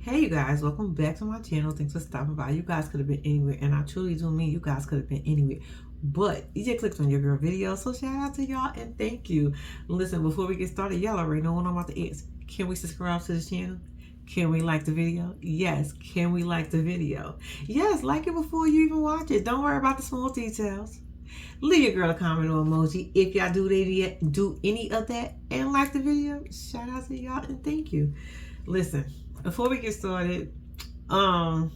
Hey you guys, welcome back to my channel. Thanks for stopping by. You guys could have been anywhere, and I truly do mean you guys could have been anywhere, but you just clicked on your girl video, so shout out to y'all and thank you. Listen, before we get started, y'all already know what I'm about to ask. Can we subscribe to this channel? Can we like the video? Yes. Can we like the video? Yes, like it before you even watch it. Don't worry about the small details. Leave your girl a comment or emoji if y'all do any of that and like the video. Shout out to y'all and thank you. Listen, before we get started, we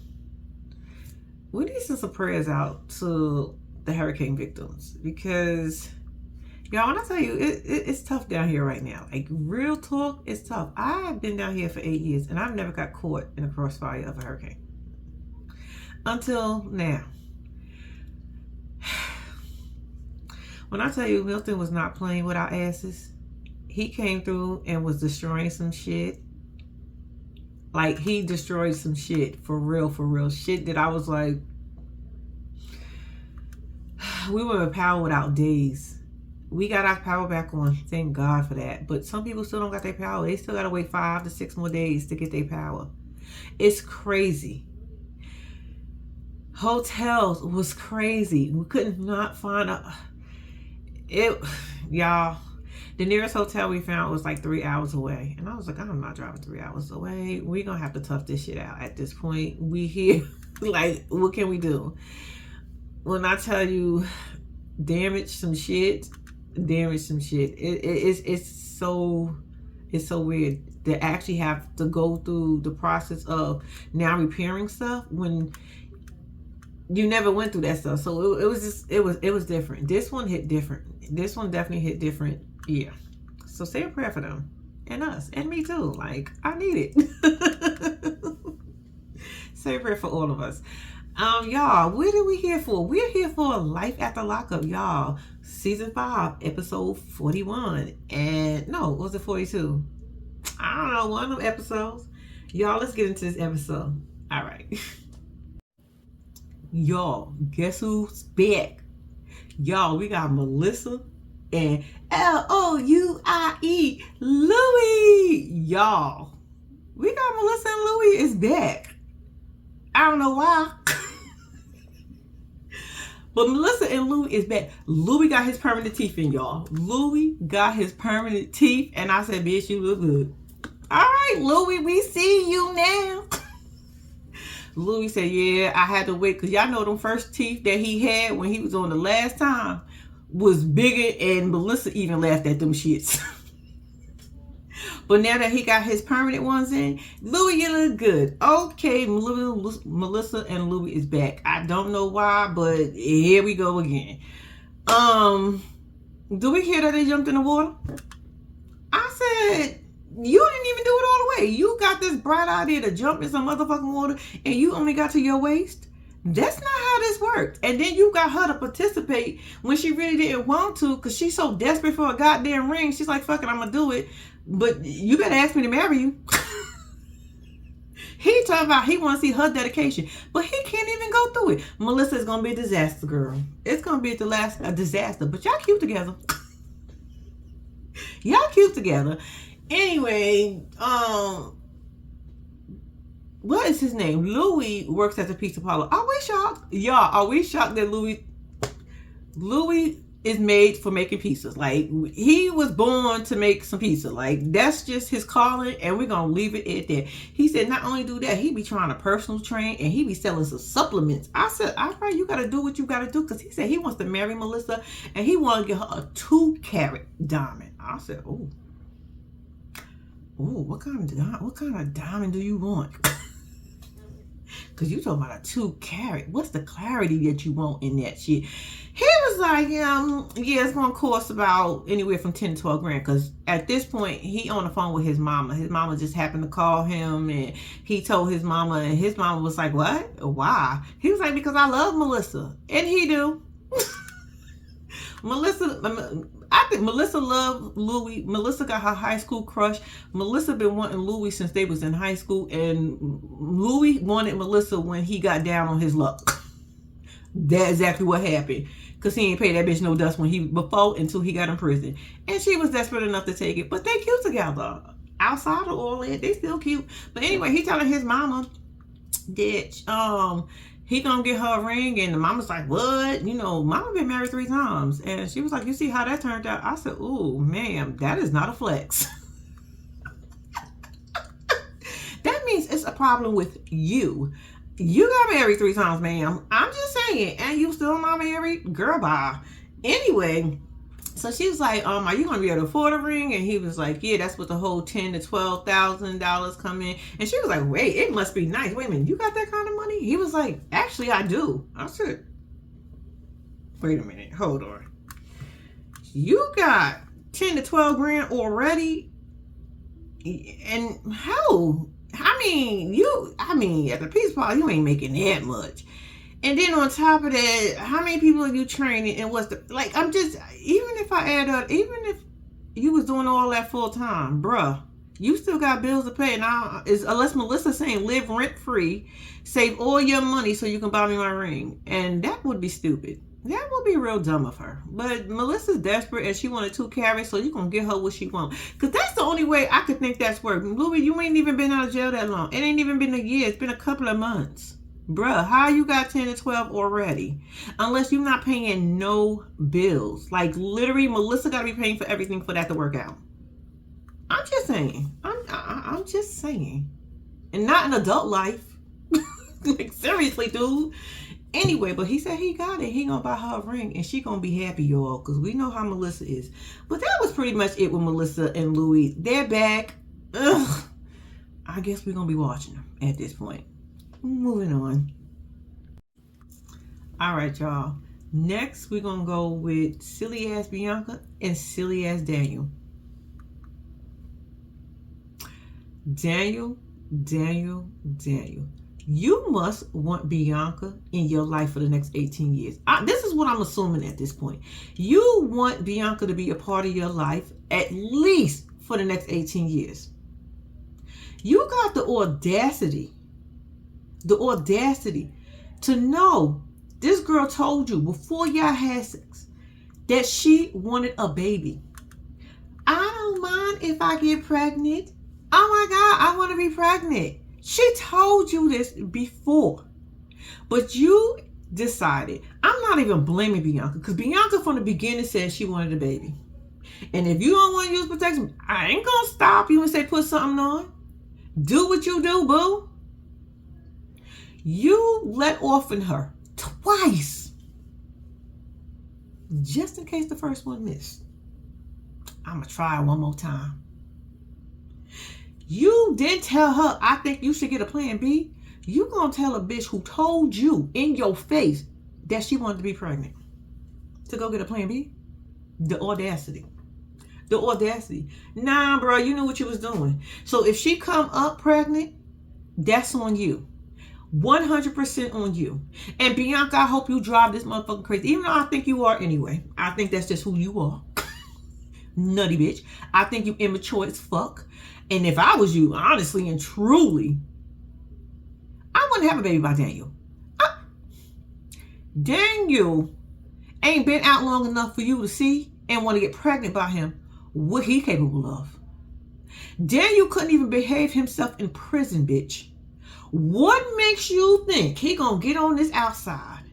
need to send some prayers out to the hurricane victims, because y'all, when I tell you, it's tough down here right now. Like, real talk, it's tough. I've been down here for 8 years and I've never got caught in a crossfire of a hurricane until now. When I tell you Milton was not playing with our asses, he came through and was destroying some shit. Like, he destroyed some shit for real shit that I was like, we were in power without days. We got our power back on, thank God for that. But some people still don't got their power. They still gotta wait 5 to 6 more days to get their power. It's crazy. Hotels was crazy. We couldn't not find y'all. The nearest hotel we found was like 3 hours away. And I was like, I'm not driving 3 hours away. We're going to have to tough this shit out at this point. We here. Like, what can we do? When I tell you, damage some shit. It's so weird to actually have to go through the process of now repairing stuff when you never went through that stuff. So it was different. This one hit different. This one definitely hit different. Yeah. So say a prayer for them and us and me too. Like, I need it. Say a prayer for all of us. Y'all, what are we here for? We're here for Life After Lockup, y'all. Season 5, episode 41. And no, was it 42? I don't know, one of them episodes. Y'all, let's get into this episode. All right. Y'all, guess who's back? Y'all, we got Melissa and Louie. Louie. Y'all, we got Melissa and Louie is back. I don't know why. But Melissa and Louie is back. Louie got his permanent teeth in, y'all. Louie got his permanent teeth. And I said, bitch, you look good. All right, Louie, we see you now. Louie said, yeah, I had to wait, because y'all know them first teeth that he had when he was on the last time was bigger, and Melissa even laughed at them shits. But now that he got his permanent ones in, Louie, you look good. Okay, Melissa and Louie is back. I don't know why, but here we go again. Do we hear that they jumped in the water? I said, you didn't even do it all the way. You got this bright idea to jump in some motherfucking water and you only got to your waist? That's not how this worked. And then you got her to participate when she really didn't want to, because she's so desperate for a goddamn ring. She's like, fuck it, I'm gonna do it. But you better ask me to marry you. He talking about he want to see her dedication, but he can't even go through it. Melissa is gonna be a disaster, girl. It's gonna be a disaster. But y'all cute together. Y'all cute together. Anyway, what is his name? Louie works at the pizza parlor. Are we shocked? Y'all, are we shocked that Louie is made for making pizzas? Like, he was born to make some pizza. Like, that's just his calling, and we're gonna leave it at that. He said not only do that, he be trying to personal train, and he be selling some supplements. I said, all right, you gotta do what you gotta do, because he said he wants to marry Melissa, and he want to get her a 2-carat diamond. I said, oh, what kind of diamond do you want? Because you talking about a 2-carat. What's the clarity that you want in that shit? He was like, yeah, it's going to cost about anywhere from 10 to 12 grand. Because at this point, he on the phone with his mama. His mama just happened to call him, and he told his mama, and his mama was like, what? Why? He was like, because I love Melissa. And he do. I think Melissa loved Louie. Melissa got her high school crush. Melissa been wanting Louie since they was in high school, and Louie wanted Melissa when he got down on his luck. That's exactly what happened. Because he ain't paid that bitch no dust before until he got in prison. And she was desperate enough to take it. But they cute together. outside of all that, they still cute. But anyway, he telling his mama that he gonna get her a ring, and the mama's like, what? You know, mama been married 3 times. And she was like, you see how that turned out? I said, ooh, ma'am, that is not a flex. That means it's a problem with you. You got married 3 times, ma'am. I'm just saying. And you still not married? Girl, bye. Anyway, so she was like, are you gonna be able to afford a ring? And he was like, yeah, that's what the whole $10,000 to $12,000 come in. And she was like, wait, it must be nice. Wait a minute, you got that kind of money? He was like, actually, I do. I said, wait a minute, hold on. You got 10 to 12 grand already? And how? I mean, at the peace party, you ain't making that much. And then on top of that, how many people are you training? And what's the, like, I'm just, even if I add up, even if you was doing all that full time, bruh, you still got bills to pay. Now, unless Melissa's saying live rent free, save all your money so you can buy me my ring. And that would be stupid. That would be real dumb of her. But Melissa's desperate and she wanted 2 carats, so you gonna get her what she want. Because that's the only way I could think that's working. Louis, you ain't even been out of jail that long. It ain't even been a year. It's been a couple of months. Bruh, how you got 10 to 12 already? Unless you're not paying no bills. Like, literally, Melissa got to be paying for everything for that to work out. I'm just saying. I'm just saying. And not in adult life. Like, seriously, dude. Anyway, but he said he got it. He gonna buy her a ring and she gonna be happy, y'all, because we know how Melissa is. But that was pretty much it with Melissa and Louis. They're back. Ugh. I guess we're gonna be watching them at this point. Moving on. All right, y'all. Next, we're gonna go with silly ass Bianca and silly ass Daniel. Daniel. You must want Bianca in your life for the next 18 years. This is what I'm assuming at this point. You want Bianca to be a part of your life at least for the next 18 years. You got the audacity to know this girl told you before y'all had sex that she wanted a baby. I don't mind if I get pregnant. Oh my God, I want to be pregnant. She told you this before, but you decided. I'm not even blaming Bianca, because Bianca from the beginning said she wanted a baby. And if you don't want to use protection, I ain't gonna stop you and say put something on. Do what you do, boo. You let orphan her twice, just in case the first one missed. I'm gonna try one more time. You didn't tell her, I think you should get a plan B. You gonna tell a bitch who told you in your face that she wanted to be pregnant to go get a plan B? The audacity. Nah, bro, you knew what you was doing. So if she come up pregnant, that's on you. 100% on you. And Bianca, I hope you drive this motherfucker crazy. Even though I think you are anyway. I think that's just who you are. Nutty bitch. I think you immature as fuck. And if I was you, honestly and truly, I wouldn't have a baby by Daniel. Daniel ain't been out long enough for you to see and want to get pregnant by him. What he capable of. Daniel couldn't even behave himself in prison, bitch. What makes you think he gonna get on this outside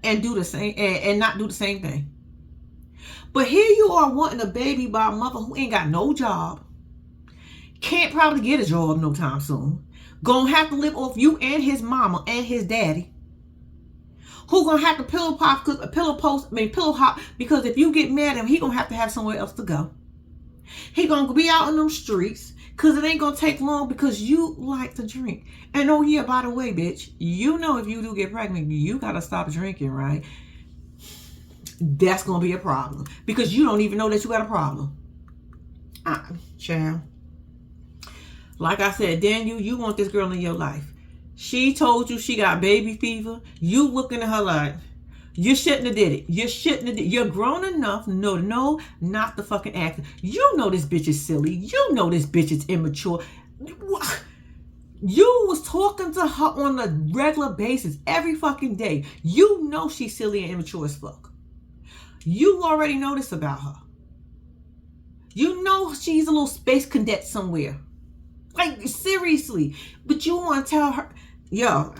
and do the same and not do the same thing? But here you are wanting a baby by a mother who ain't got no job. Can't probably get a job no time soon. Gonna have to live off you and his mama and his daddy. Who gonna have to pillow hop because if you get mad at him, he gonna have to have somewhere else to go. He gonna be out in them streets because it ain't gonna take long because you like to drink. And oh yeah, by the way, bitch, you know if you do get pregnant, you gotta stop drinking, right? That's gonna be a problem because you don't even know that you got a problem. Child. Like I said, Daniel, you want this girl in your life. She told you she got baby fever. You looking at her like, you shouldn't have did it. You shouldn't have did it. You're grown enough. No, not the fucking actor. You know this bitch is silly. You know this bitch is immature. You was talking to her on a regular basis every fucking day. You know she's silly and immature as fuck. You already know this about her. You know she's a little space cadet somewhere. Like, seriously. But you want to tell her, yo,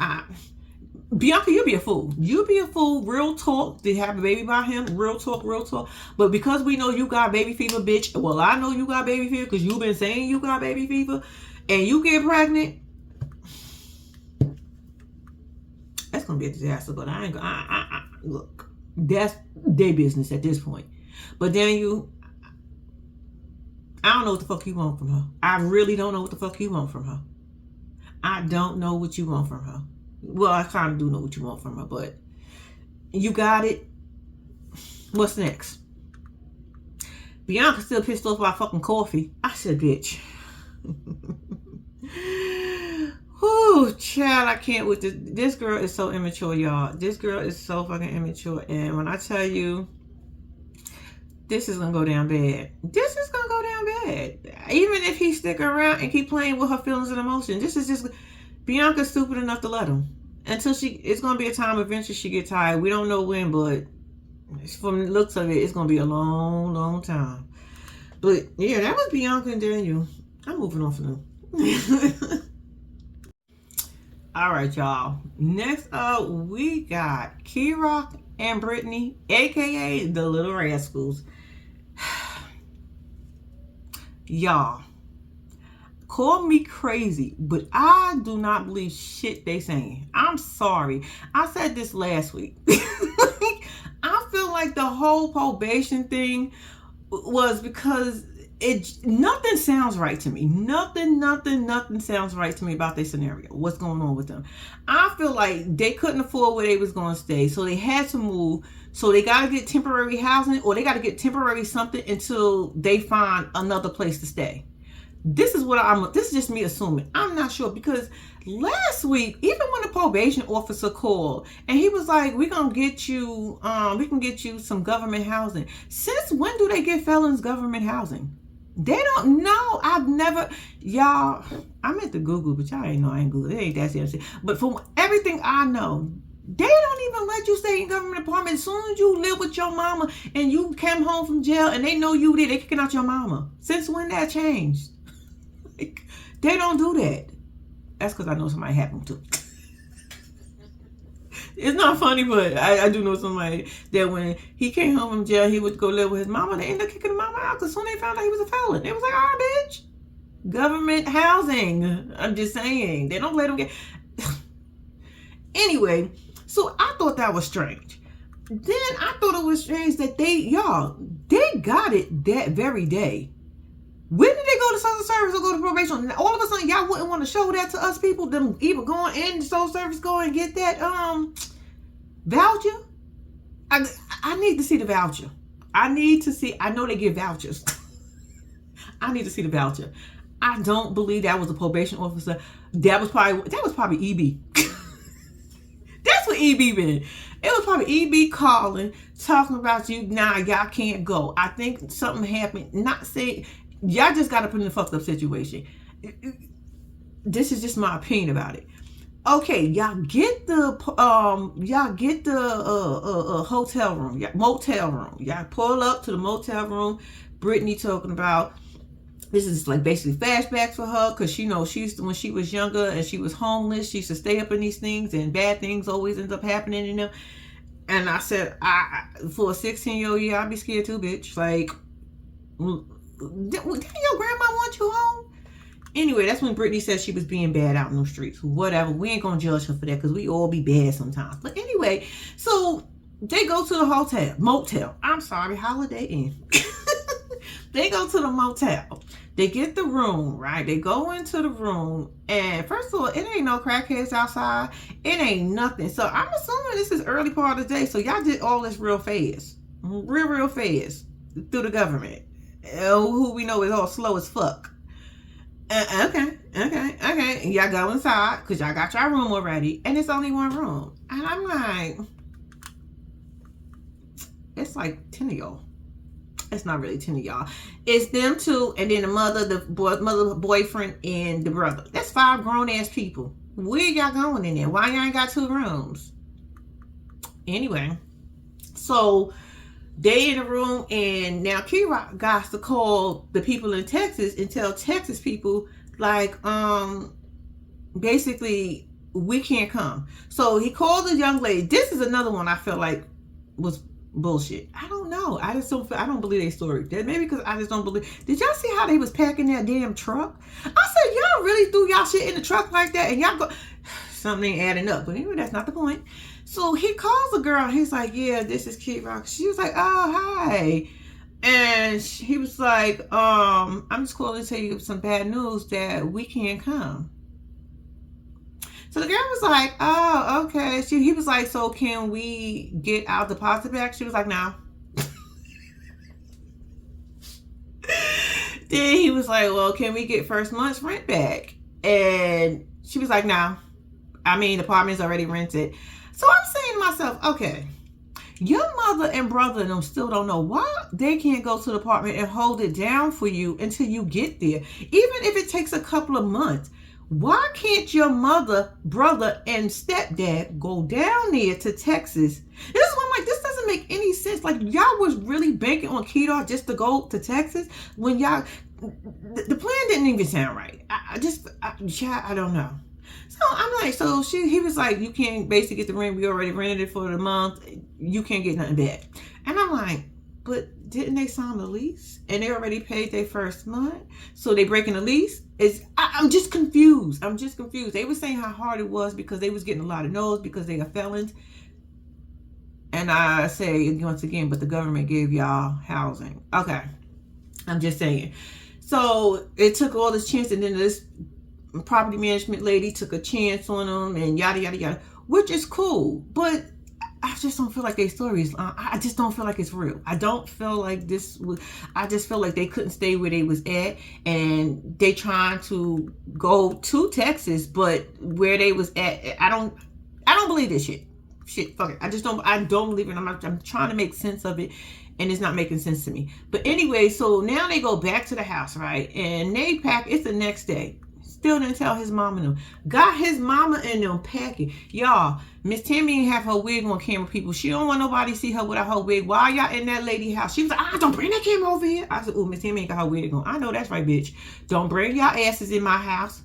Bianca, you'll be a fool. You'll be a fool, real talk, to have a baby by him. Real talk, real talk. But because we know you got baby fever, bitch. Well, I know you got baby fever because you've been saying you got baby fever. And you get pregnant. That's going to be a disaster. But I ain't going to, look, that's their business at this point. But then I don't know what the fuck you want from her. I really don't know what the fuck you want from her. I don't know what you want from her. Well, I kind of do know what you want from her, but you got it. What's next? Bianca still pissed off about fucking coffee. I said, bitch. Whew, child, I can't with this. This girl is so immature, y'all. This girl is so fucking immature. And when I tell you, this is gonna go down bad. This is gonna go down bad. Even if he stick around and keep playing with her feelings and emotions, this is just Bianca's stupid enough to let him. Until it's gonna be a time eventually she get tired. We don't know when, but from the looks of it, it's gonna be a long, long time. But yeah, that was Bianca and Daniel. I'm moving on from them. All right, y'all. Next up, we got Key-Rock and Brittany, aka the Little Rascals. Y'all, call me crazy, but I do not believe shit they saying. I'm sorry. I said this last week. I feel like the whole probation thing was because nothing sounds right to me. Nothing sounds right to me about their scenario. What's going on with them? I feel like they couldn't afford where they was going to stay, so they had to move. So they got to get temporary housing, or they got to get temporary something until they find another place to stay. This is this is just me assuming. I'm not sure, because last week, even when the probation officer called and he was like, we can get you some government housing. Since when do they give felons government housing? They don't know. I've never, y'all, I meant to Google, but y'all ain't know I ain't Google. It ain't that serious. But from everything I know, they don't even let you stay in government apartment. As soon as you live with your mama and you came home from jail and they know you there, they kicking out your mama. Since when that changed? Like, they don't do that. That's because I know somebody happened to. It's not funny, but I do know somebody that when he came home from jail, he would go live with his mama. They ended up kicking the mama out because soon they found out he was a felon. They was like, all right, bitch. Government housing. I'm just saying. They don't let them get... Anyway, so I thought that was strange. Then I thought it was strange that they got it that very day. When did they go to social service or go to probation? And all of a sudden, y'all wouldn't want to show that to us people. Them even going in the social service, go and get that voucher. I need to see the voucher. I know they give vouchers. I need to see the voucher. I don't believe that was a probation officer. That was probably EB. That's what EB been. It was probably EB calling, talking about you. Nah, y'all can't go. I think something happened. Not saying. Y'all just got to put in a fucked up situation. This is just my opinion about it. Okay, y'all get the hotel room, motel room. Y'all pull up to the motel room. Brittany talking about this is like basically flashbacks for her, because when she was younger and she was homeless, she used to stay up in these things and bad things always end up happening to them. And I said, for a 16-year-old, I'd be scared too, bitch. Like, didn't your grandma want you home? Anyway, that's when Brittany said she was being bad out in the streets. Whatever. We ain't gonna judge her for that, because we all be bad sometimes. But anyway, so they go to the motel. I'm sorry, Holiday Inn. They go to the motel. They get the room, right? They go into the room, and first of all, it ain't no crackheads outside. It ain't nothing. So I'm assuming this is early part of the day. So y'all did all this real fast. Real fast. Through the government. Who we know is all slow as fuck. Okay. And y'all go inside because y'all got your room already, and it's only one room. And I'm like, it's like 10 of y'all. It's not really 10 of y'all. It's them two, and then the mother, the boyfriend, and the brother. That's 5 grown ass people. Where y'all going in there? Why y'all ain't got 2 rooms? Anyway, so they in the room, and now Key-Rock got to call the people in Texas and tell Texas people like, basically, we can't come. So he called the young lady. This is another one I feel like was bullshit. I don't know. I don't believe their story. That maybe because I just don't believe. Did y'all see how they was packing that damn truck? I said, y'all really threw y'all shit in the truck like that, and y'all go. Something ain't adding up. But anyway, that's not the point. So he calls the girl. And he's like, yeah, this is Kid Rock. She was like, oh, hi. And he was like, I'm just calling to tell you some bad news that we can't come. So the girl was like, oh, okay. He was like, so can we get our deposit back? She was like, no. Then he was like, well, can we get first month's rent back? And she was like, no. I mean, the apartment's already rented. So I'm saying to myself, okay, your mother and brother and them still don't know why they can't go to the apartment and hold it down for you until you get there. Even if it takes a couple of months. Why can't your mother, brother, and stepdad go down there to Texas? This is why I'm like, this doesn't make any sense. Like, y'all was really banking on Kedar just to go to Texas when y'all, the plan didn't even sound right. I don't know. So I'm like, he was like, you can't basically get the rent. We already rented it for the month. You can't get nothing back. And I'm like, but didn't they sign the lease? And they already paid their first month? So they breaking the lease? I'm just confused. They were saying how hard it was because they was getting a lot of no's because they are felons. And I say once again, but the government gave y'all housing. Okay. I'm just saying. So it took all this chance, and then this property management lady took a chance on them and yada, yada, yada, which is cool. But I just don't feel like their stories. I just don't feel like it's real. I don't feel like this was. I just feel like they couldn't stay where they was at, and they trying to go to Texas, but where they was at, I don't believe this shit. Shit, fuck it. I don't believe it. I'm trying to make sense of it, and it's not making sense to me. But anyway, so now they go back to the house, right? And they pack. It's the next day. Still didn't tell his mama and them. Got his mama and them packing. Y'all, Miss Tammy ain't have her wig on camera, people. She don't want nobody to see her without her wig. Why y'all in that lady house? She was like, don't bring that camera over here. I said, oh, Miss Tammy ain't got her wig on. I know that's right, bitch. Don't bring y'all asses in my house.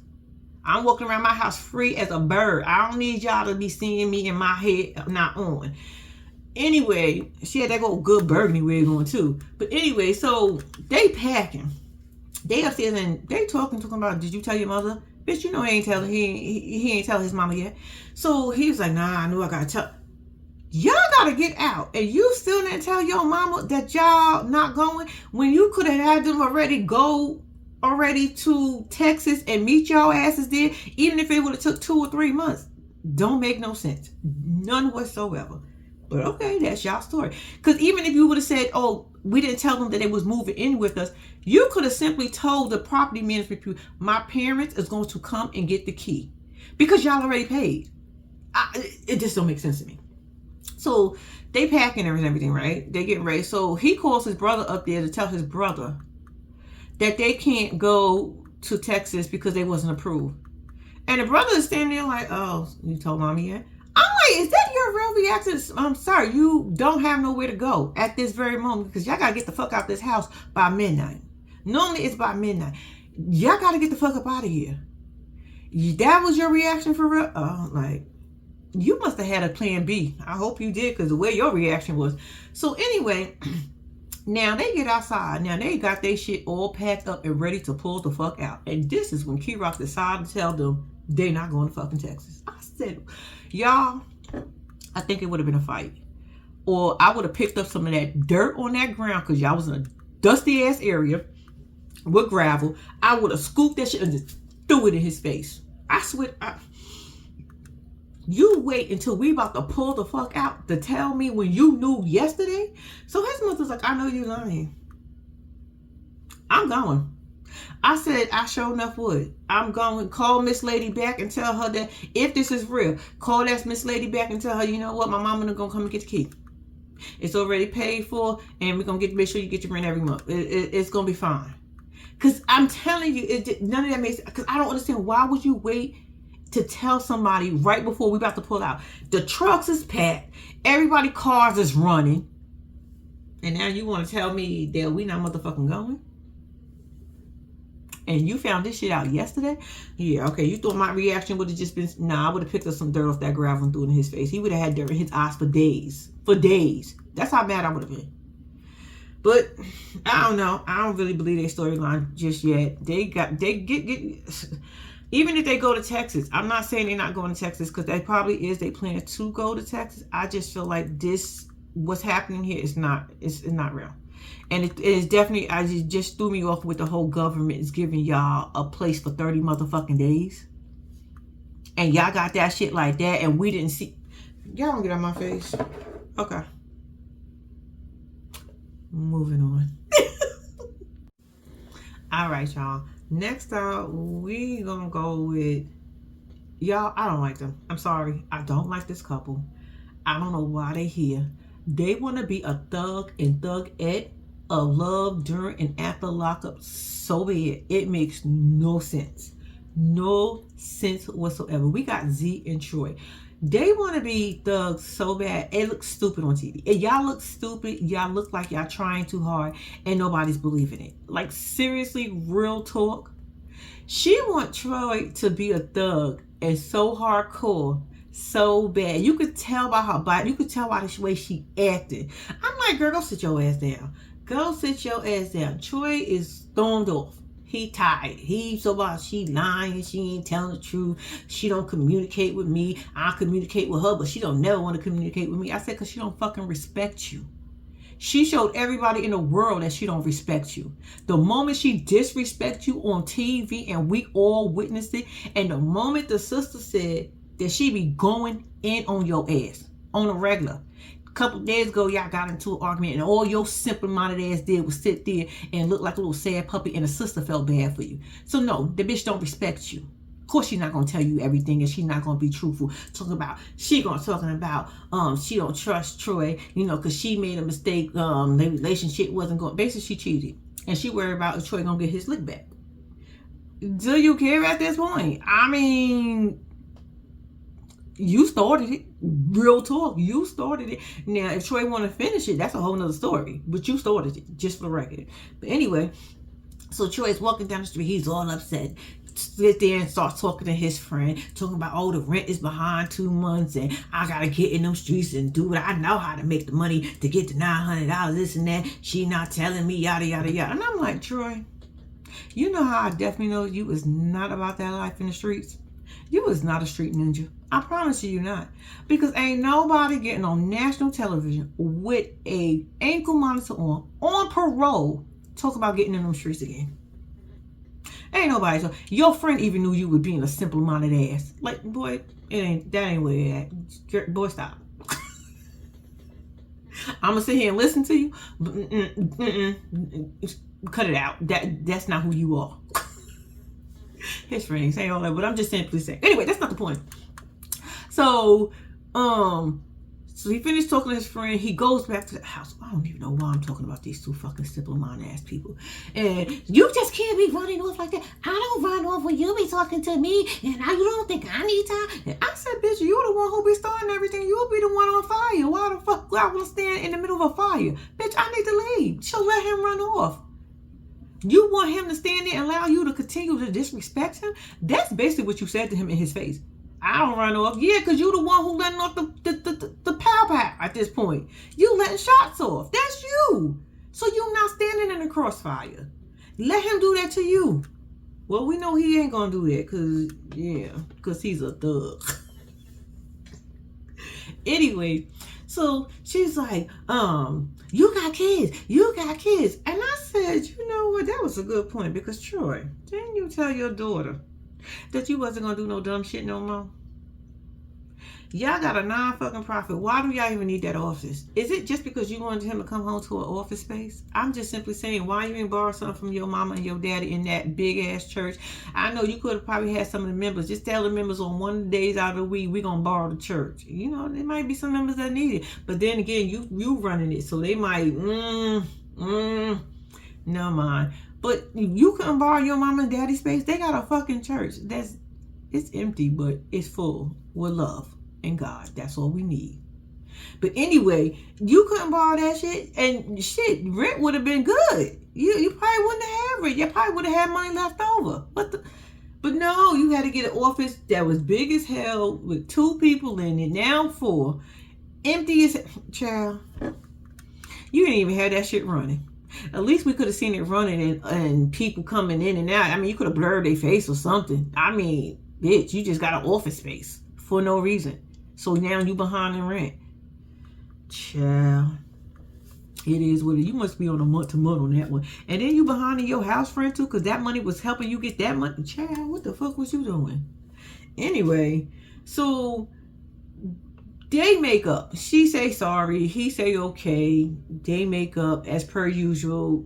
I'm walking around my house free as a bird. I don't need y'all to be seeing me in my head not on. Anyway, she had that good burgundy wig on too. But anyway, so they packing. They upstairs and they talking to him about, did you tell your mother? Bitch, you know he ain't tell his mama yet. So he was like, nah, I knew I gotta tell. Y'all gotta get out. And you still didn't tell your mama that y'all not going when you could have had them go to Texas and meet y'all asses there, even if it would have took 2 or 3 months. Don't make no sense. None whatsoever. But okay, that's y'all story. Because even if you would have said, oh, we didn't tell them that they was moving in with us, you could have simply told the property management people, my parents is going to come and get the key. Because y'all already paid. It just don't make sense to me. So they packing and everything, right? They getting ready. So he calls his brother up there to tell his brother that they can't go to Texas because they wasn't approved. And the brother is standing there like, oh, you told mommy yet? I'm like, is that your real reaction? I'm sorry, you don't have nowhere to go at this very moment because y'all got to get the fuck out this house by midnight. Normally it's by midnight. Y'all got to get the fuck up out of here. That was your reaction for real? Oh, like, you must have had a plan B. I hope you did because the way your reaction was. So anyway, now they get outside. Now they got their shit all packed up and ready to pull the fuck out. And this is when Key-Rock decided to tell them they're not going to fucking Texas. I said, y'all, I think it would have been a fight. Or I would have picked up some of that dirt on that ground because y'all was in a dusty ass area with gravel. I would have scooped that shit and just threw it in his face. I swear. You wait until we about to pull the fuck out to tell me when you knew yesterday? So his mother's like, I know you lying. I'm going. I said, I sure enough would. I'm going to call Miss Lady back and tell her that if this is real, call that Miss Lady back and tell her, you know what, my mama going to come and get the key. It's already paid for, and we're going to make sure you get your rent every month. It's going to be fine. Because I'm telling you, none of that makes sense. Because I don't understand, why would you wait to tell somebody right before we about to pull out? The trucks is packed. Everybody cars is running. And now you want to tell me that we not motherfucking going? And you found this shit out yesterday? Yeah, okay. You thought my reaction would have just been, nah, I would have picked up some dirt off that gravel and threw it in his face. He would have had dirt in his eyes for days. For days. That's how mad I would have been. But I don't know. I don't really believe their storyline just yet. They get even if they go to Texas. I'm not saying they're not going to Texas, because they probably is. They plan to go to Texas. I just feel like what's happening here is not real. And it is definitely, just threw me off with the whole government is giving y'all a place for 30 motherfucking days. And y'all got that shit like that, and we didn't see. Y'all don't get out my face. Okay. Moving on. All right, y'all. Next up, we gonna go with, y'all, I don't like them. I'm sorry. I don't like this couple. I don't know why they here. They want to be a thug and thugette of love during and after lockup so bad. It makes no sense. No sense whatsoever. We got Z and Troy. They want to be thugs so bad. It looks stupid on TV. And y'all look stupid. Y'all look like y'all trying too hard and nobody's believing it. Like, seriously, real talk. She want Troy to be a thug and so hardcore, so bad. You could tell by her body. You could tell by the way she acted. I'm like, girl, go sit your ass down. Go sit your ass down. Troy is stormed off. He tired. He so about she lying. She ain't telling the truth. She don't communicate with me. I communicate with her, but she don't never want to communicate with me. I said, because she don't fucking respect you. She showed everybody in the world that she don't respect you. The moment she disrespect you on TV, and we all witnessed it, and the moment the sister said that she be going in on your ass on a regular. Couple days ago, y'all got into an argument, and all your simple-minded ass did was sit there and look like a little sad puppy, and the sister felt bad for you. So no, the bitch don't respect you. Of course, she's not gonna tell you everything, and she's not gonna be truthful. Talking about she don't trust Troy, because she made a mistake. The relationship wasn't going. Basically, she cheated, and she worried about if Troy gonna get his lick back. Do you care at this point? I mean, you started it. Real talk, you started it. Now, if Troy want to finish it, that's a whole nother story. But you started it, just for the record. But anyway, so Troy's walking down the street. He's all upset. Sit there and start talking to his friend, talking about, oh, the rent is behind 2 months, and I gotta get in them streets and do it. I know how to make the money to get to $900, this and that. She not telling me, yada yada yada. And I'm like, Troy, you know how I definitely know you is not about that life in the streets. You is not a street ninja. I promise you, you're not. Because ain't nobody getting on national television with a ankle monitor on parole, talk about getting in them streets again. Ain't nobody. So your friend even knew you were being a simple-minded ass. Like, boy, that ain't where it at. Boy, stop. I'm gonna sit here and listen to you. Cut it out. That's not who you are. His friend say all that, but I'm just simply saying. Anyway, that's not the point. So he finished talking to his friend. He goes back to the house. I don't even know why I'm talking about these two fucking simple-minded ass people. And you just can't be running off like that. I don't run off when you be talking to me, and now you don't think I need time. And I said, bitch, you the one who be starting everything. You'll be the one on fire. Why the fuck do I want to stand in the middle of a fire? Bitch, I need to leave. So let him run off. You want him to stand there and allow you to continue to disrespect him? That's basically what you said to him in his face. I don't run off. Yeah, because you the one who letting off the pow at this point. You letting shots off. That's you. So you not standing in the crossfire. Let him do that to you. Well, we know he ain't going to do that because he's a thug. Anyway, so she's like, you got kids. And I said, you know what, that was a good point, because Troy, didn't you tell your daughter that you wasn't gonna do no dumb shit no more? Y'all got a non-fucking profit. Why do y'all even need that office? Is it just because you wanted him to come home to an office space? I'm just simply saying, why you ain't borrow something from your mama and your daddy in that big ass church? I know you could have probably had some of the members. Just tell the members on one of the days out of the week, we gonna borrow the church. There might be some members that need it. But then again, you running it, so they might, never mind. But you couldn't borrow your mama and daddy space. They got a fucking church. It's empty, but it's full with love and God. That's all we need. But anyway, you couldn't borrow that shit, and shit, rent would have been good. You probably wouldn't have cover it. You probably would have had money left over. But no, you had to get an office that was big as hell with 2 people in it. Now 4. Empty as child. You didn't even have that shit running. At least we could have seen it running and people coming in and out. I mean, you could have blurred their face or something. I mean, bitch, you just got an office space for no reason. So now you behind in rent. Child. It is what it is. You must be on a month-to-month on that one. And then you behind in your house rent too, because that money was helping you get that money. Child, what the fuck was you doing? Anyway, so they make up. She say sorry. He say okay. They make up as per usual.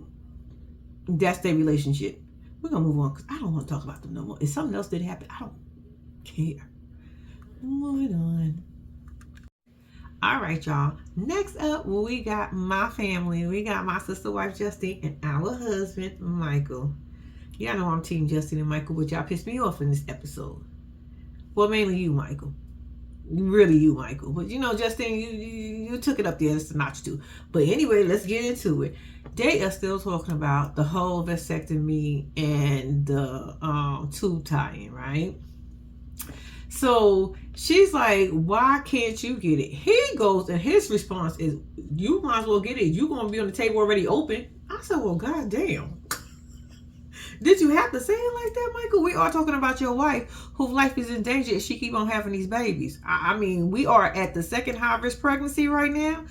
That's their relationship. We're going to move on because I don't want to talk about them no more. If something else did happen, I don't care. Moving on. All right, y'all. Next up, we got my family. We got my sister wife, Justine, and our husband, Michael. Y'all know I'm team Justine and Michael, but y'all pissed me off in this episode. Well, mainly you, Michael. Really you, Michael. But you know, Justine, you took it up there a notch too. But anyway, let's get into it. They are still talking about the whole vasectomy and the tube tie-in, right? So she's like, why can't you get it? He goes, and his response is, you might as well get it. You're going to be on the table already open. I said, well, goddamn. Did you have to say it like that, Michael? We are talking about your wife whose life is in danger if she keep on having these babies. I mean, we are at the second high risk pregnancy right now.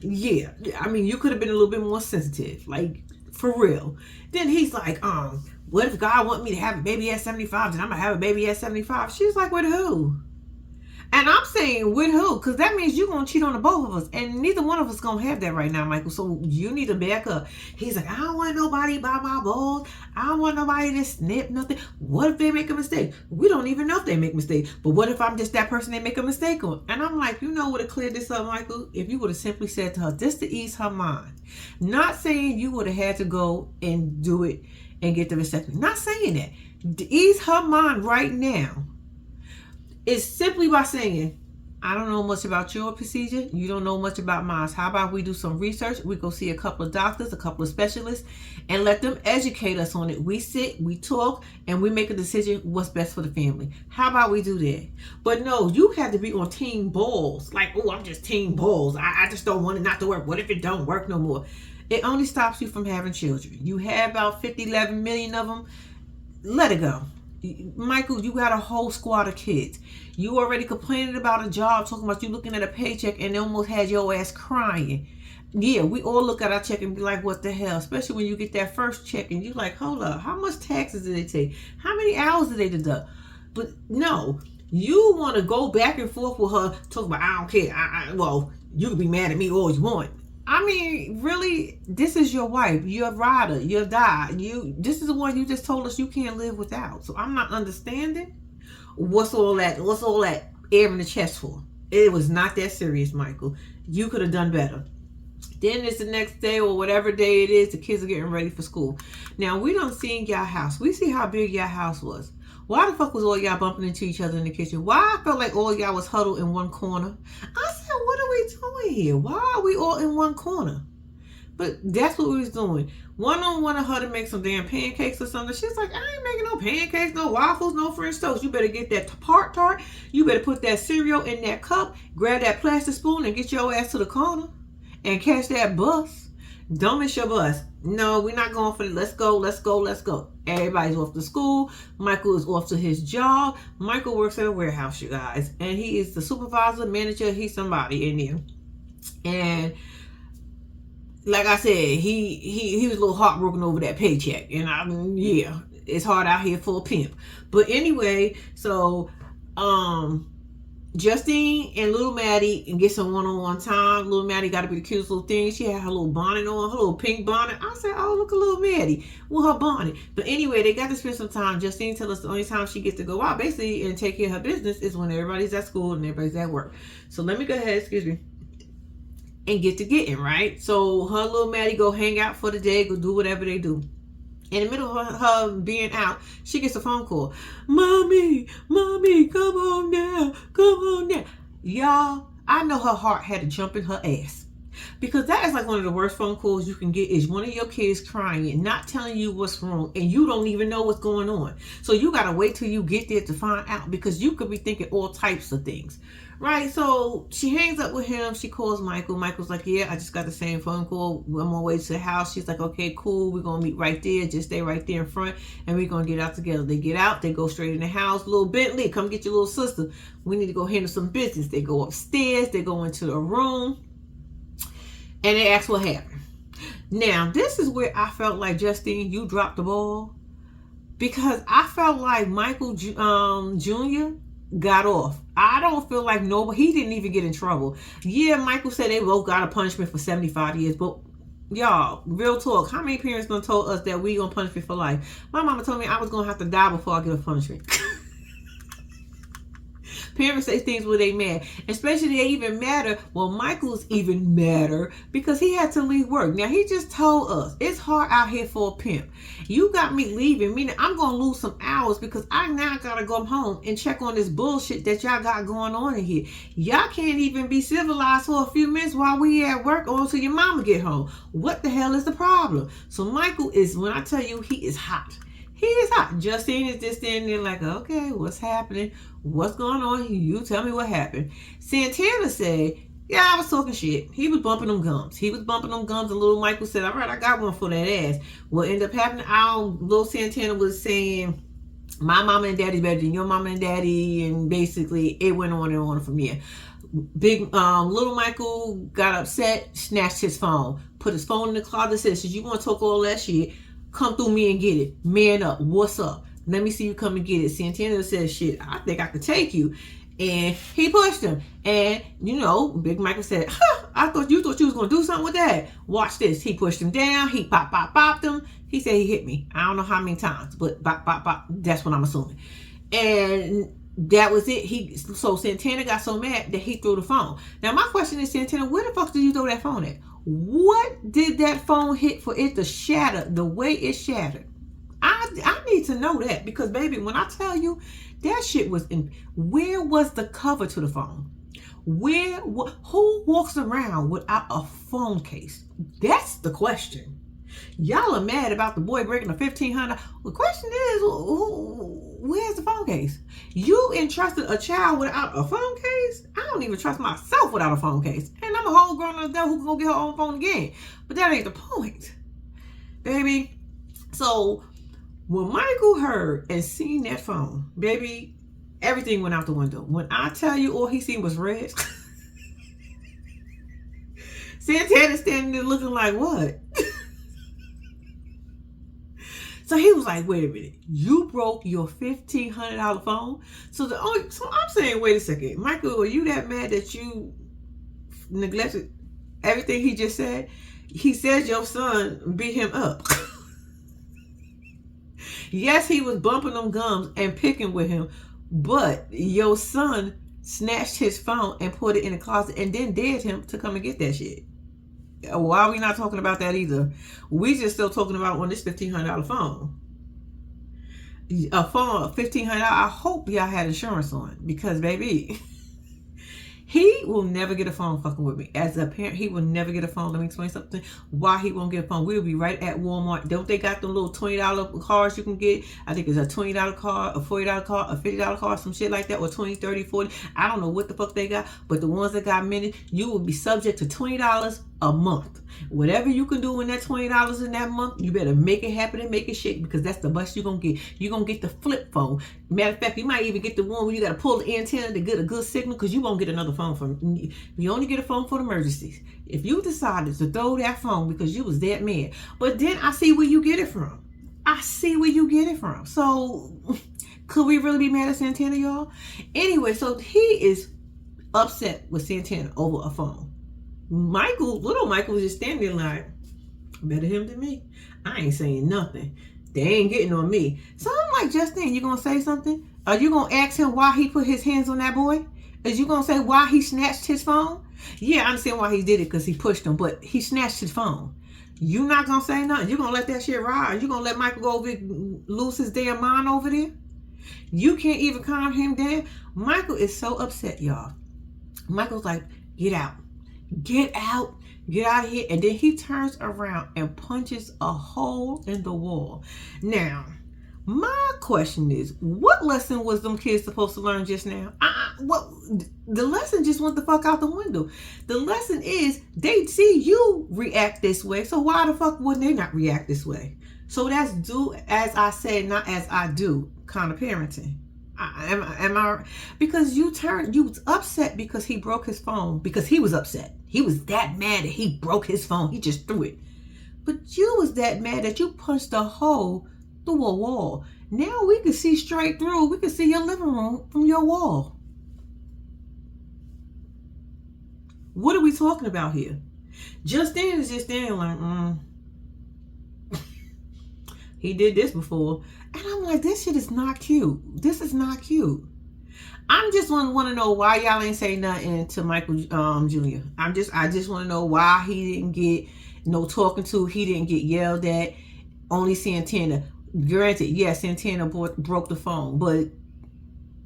Yeah. I mean, you could have been a little bit more sensitive. Like, for real. Then he's like, what if God want me to have a baby at 75? Then I'm going to have a baby at 75. She's like, with who? And I'm saying, with who? Because that means you're going to cheat on the both of us. And neither one of us going to have that right now, Michael. So you need to back up. He's like, I don't want nobody by my balls. I don't want nobody to snip nothing. What if they make a mistake? We don't even know if they make a mistake. But what if I'm just that person they make a mistake on? And I'm like, you know what would have cleared this up, Michael? If you would have simply said to her, just to ease her mind. Not saying you would have had to go and do it and get the vasectomy. Not saying that. To ease her mind right now is simply by saying, I don't know much about your procedure. You don't know much about mine. How about we do some research? We go see a couple of doctors, a couple of specialists, and let them educate us on it. We sit, we talk, and we make a decision what's best for the family. How about we do that? But no, you have to be on team balls. Like, oh, I'm just team balls. I just don't want it not to work. What if it don't work no more? It only stops you from having children. You have about 11 million of them. Let it go. Michael, you got a whole squad of kids. You already complaining about a job, talking about you looking at a paycheck, and they almost had your ass crying. Yeah, we all look at our check and be like, what the hell? Especially when you get that first check and you like, hold up, how much taxes did they take? How many hours did they deduct? But no, you want to go back and forth with her, talking about, I don't care. Well, you can be mad at me all you want. I mean, really, this is your wife, your rider, your die. This is the one you just told us you can't live without. So I'm not understanding what's all that air in the chest for. It was not that serious, Michael. You could have done better. Then it's the next day or whatever day it is, the kids are getting ready for school. Now, we don't see y'all house. We see how big y'all house was. Why the fuck was all y'all bumping into each other in the kitchen? Why I felt like all y'all was huddled in one corner? I said, what are we doing here? Why are we all in one corner? But that's what we was doing. One on one of her to make some damn pancakes or something. She's like, I ain't making no pancakes, no waffles, no French toast. You better get that tart. You better put that cereal in that cup, grab that plastic spoon and get your ass to the corner and catch that bus. Don't miss your bus. No, we're not going for it. Let's go. Everybody's off to school. Michael is off to his job. Michael works at a warehouse, you guys. And he is the supervisor, manager. He's somebody in there. And like I said, he was a little heartbroken over that paycheck. And yeah, it's hard out here for a pimp. But anyway, so Justine and little Maddie and get some one-on-one time. Little Maddie got to be the cutest little thing. She had her little bonnet on, her little pink bonnet. I said, oh, look at little Maddie with her bonnet. But anyway, they got to spend some time. Justine tell us the only time she gets to go out basically and take care of her business is when everybody's at school and everybody's at work. So let me go ahead, and get to getting, right? So her little Maddie go hang out for the day, go do whatever they do. In the middle of her being out, she gets a phone call. Mommy, come home now. Y'all, I know her heart had to jump in her ass. Because that is like one of the worst phone calls you can get, is one of your kids crying and not telling you what's wrong, and you don't even know what's going on. So you got to wait till you get there to find out, because you could be thinking all types of things. Right? So she hangs up with him. She calls Michael. Michael's like, yeah, I just got the same phone call. I'm on my way to the house. She's like, okay, cool. We're going to meet right there. Just stay right there in front, and we're going to get out together. They get out. They go straight in the house. Little Bentley, come get your little sister. We need to go handle some business. They go upstairs. They go into the room, and they ask what happened. Now, this is where I felt like, Justine, you dropped the ball, because I felt like Michael Jr. got off. I don't feel like he didn't even get in trouble. Yeah, Michael said they both got a punishment for 75 years, but y'all, real talk, how many parents gonna told us that we gonna punish me for life? My mama told me I was gonna have to die before I get a punishment. Parents say things where they mad, especially they even matter. Well, Michael's even madder because he had to leave work. Now, he just told us it's hard out here for a pimp. You got me leaving, meaning I'm going to lose some hours, because I now got to go home and check on this bullshit that y'all got going on in here. Y'all can't even be civilized for a few minutes while we at work or until your mama get home. What the hell is the problem? So Michael is, when I tell you, he is hot. He is hot. Justine is just standing there like, okay, what's happening? What's going on? You tell me what happened. Santana said, yeah, I was talking shit. He was bumping them gums. And little Michael said, all right, I got one for that ass. What ended up happening, little Santana was saying, my mama and daddy's better than your mama and daddy. And basically, it went on and on from here. Little Michael got upset, snatched his phone, put his phone in the closet, said, you want to talk all that shit? Come through me and get it. Man up. What's up? Let me see you come and get it. Santana says, shit, I think I could take you. And he pushed him. And, Big Michael said, I thought you was going to do something with that. Watch this. He pushed him down. He popped him. He said he hit me. I don't know how many times, but bop. That's what I'm assuming. And that was it. So Santana got so mad that he threw the phone. Now, my question is, Santana, where the fuck did you throw that phone at? What did that phone hit for it to shatter the way it shattered? I need to know that, because, baby, when I tell you that shit was in, where was the cover to the phone? Who walks around without a phone case? That's the question. Y'all are mad about the boy breaking a $1,500. The question is, where's the phone case? You entrusted a child without a phone case? I don't even trust myself without a phone case. And I'm a whole grown adult who can go get her own phone again. But that ain't the point, baby. So when Michael heard and seen that phone, baby, everything went out the window. When I tell you all he seen was red, Santana standing there looking like, what? So he was like, wait a minute, you broke your $1,500 phone? So I'm saying, wait a second, Michael, are you that mad that you neglected everything he just said? He said your son beat him up. Yes, he was bumping them gums and picking with him, but your son snatched his phone and put it in the closet and then dared him to come and get that shit. Why are we not talking about that either? We just still talking about on this $1,500 phone. A phone, $1,500. I hope y'all had insurance on it, because, baby, he will never get a phone fucking with me. As a parent, he will never get a phone. Let me explain something. Why he won't get a phone? We'll be right at Walmart. Don't they got them little $20 cards you can get? I think it's a $20 card, a $40 card, a $50 card, some shit like that, or 20, 30, 40. I don't know what the fuck they got, but the ones that got minutes, you will be subject to $20 a month. Whatever you can do in that $20 in that month, you better make it happen and make it shake, because that's the best you're going to get. You're going to get the flip phone. Matter of fact, you might even get the one where you got to pull the antenna to get a good signal, because you won't get another phone from. You only get a phone for emergencies. If you decided to throw that phone because you was that mad, but then I see where you get it from. So could we really be mad at Santana, y'all? Anyway, so he is upset with Santana over a phone. Little Michael was just standing there like, better him than me. I ain't saying nothing. They ain't getting on me. So I'm like, Justine, you gonna say something? Are you gonna ask him why he put his hands on that boy? Is you gonna say why he snatched his phone? Yeah, I understand why he did it, because he pushed him, but he snatched his phone. You not gonna say nothing? You gonna let that shit ride? You gonna let Michael go over lose his damn mind over there? You can't even calm him down. Michael is so upset, y'all. Michael's like, get out. Get out. Get out of here. And then he turns around and punches a hole in the wall. Now, my question is, what lesson was them kids supposed to learn just now? What the lesson just went the fuck out the window. The lesson is they see you react this way, so why the fuck wouldn't they not react this way? So that's do as I say, not as I do kind of parenting. Am I? Because you was upset because he broke his phone because he was upset. He was that mad that he broke his phone. He just threw it. But you was that mad that you punched a hole through a wall. Now we can see straight through. We can see your living room from your wall. What are we talking about here? Justine is just standing like, he did this before. And I'm like, this shit is not cute. This is not cute. I'm just want to know why y'all ain't say nothing to Michael Jr. I just want to know why he didn't get no talking to. He didn't get yelled at. Only Santana. Granted, yes, Santana broke the phone, but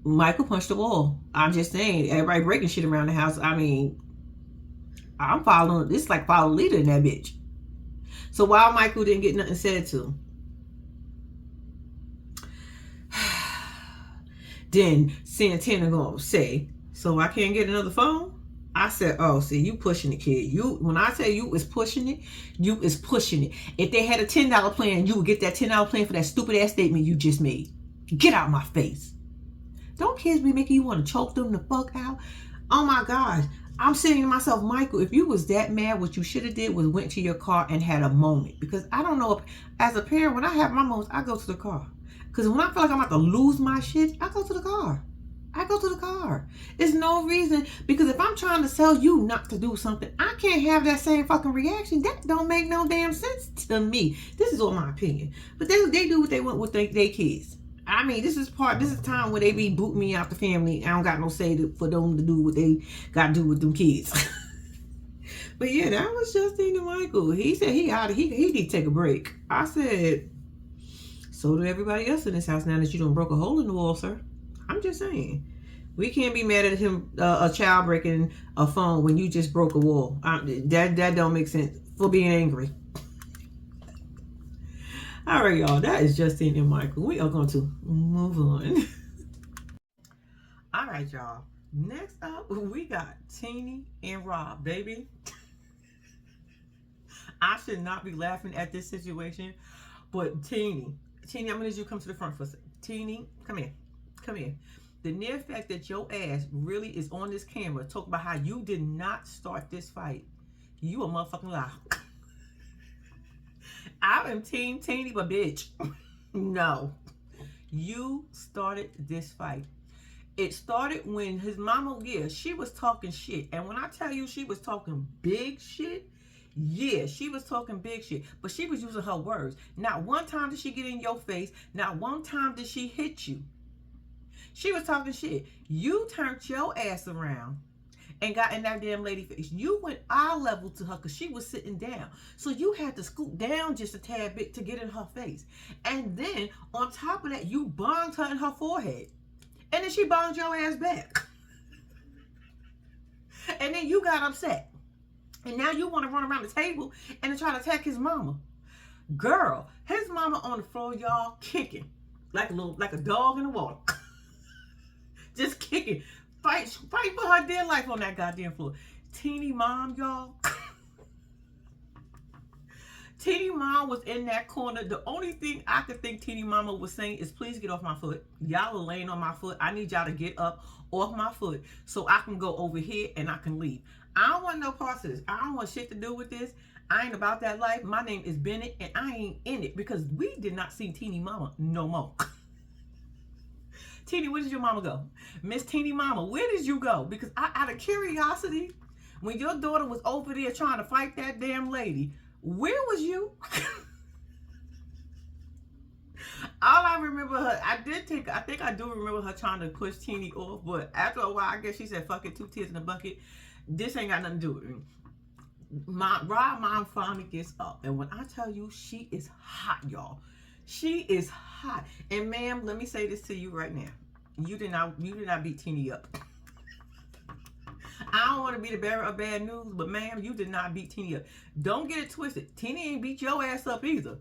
Michael punched the wall. I'm just saying, everybody breaking shit around the house. I mean, I'm following. This like follow leader in that bitch. So why Michael didn't get nothing said to? Then Santana gonna say, so I can't get another phone? I said, oh, see, you pushing it, kid. When I say you is pushing it, you is pushing it. If they had a $10 plan, you would get that $10 plan for that stupid ass statement you just made. Get out my face. Don't kids be making you want to choke them the fuck out? Oh my gosh. I'm saying to myself, Michael, if you was that mad, what you should have did was went to your car and had a moment. Because I don't know, if, as a parent, when I have my moments, I go to the car. Because when I feel like I'm about to lose my shit, I go to the car. I go to the car. There's no reason. Because if I'm trying to tell you not to do something, I can't have that same fucking reaction. That don't make no damn sense to me. This is all my opinion. But they do what they want with their kids. I mean, this is time where they be booting me out the family. I don't got no say for them to do what they got to do with them kids. But yeah, that was Justine and Michael. He said he need to take a break. I said, so do everybody else in this house now that you done broke a hole in the wall, sir. I'm just saying. We can't be mad at him, a child breaking a phone when you just broke a wall. That don't make sense for being angry. All right, y'all. That is Justine and Michael. We are going to move on. All right, y'all. Next up, we got Teeny and Rob, baby. I should not be laughing at this situation, but Teeny, I'm gonna need you to come to the front for a second. Teeny, come here. The near fact that your ass really is on this camera talk about how you did not start this fight. You a motherfucking lie. I am Team Teeny, but bitch, no. You started this fight. It started when his mama, yeah, she was talking shit. And when I tell you she was talking big shit, yeah, she was talking big shit. But she was using her words. Not one time did she get in your face. Not one time did she hit you. She was talking shit. You turned your ass around and got in that damn lady face. You went eye level to her because she was sitting down. So you had to scoot down just a tad bit to get in her face. And then on top of that, you bonged her in her forehead. And then she bonged your ass back. And then you got upset. And now you want to run around the table and try to attack his mama. Girl, his mama on the floor, y'all, kicking. Like a dog in the water. Just kicking. Fight for her dear life on that goddamn floor. Teeny mom, y'all. Teeny mom was in that corner. The only thing I could think Teeny mama was saying is, please get off my foot. Y'all are laying on my foot. I need y'all to get up off my foot so I can go over here and I can leave. I don't want no parts of this. I don't want shit to do with this. I ain't about that life. My name is Bennett and I ain't in it because we did not see Teeny mama no more. Teeny, where did your mama go? Miss Teeny mama, where did you go? Because out of curiosity, when your daughter was over there trying to fight that damn lady, where was you? All I remember her, I think I do remember her trying to push Teeny off, but after a while, I guess she said, fuck it, 2 tears in a bucket. This ain't got nothing to do with me. Rob mom finally gets up, and when I tell you, she is hot, y'all. She is hot. And ma'am, let me say this to you right now. You did not beat Teeny up. I don't want to be the bearer of bad news, but ma'am, you did not beat Teeny up. Don't get it twisted. Teeny ain't beat your ass up either.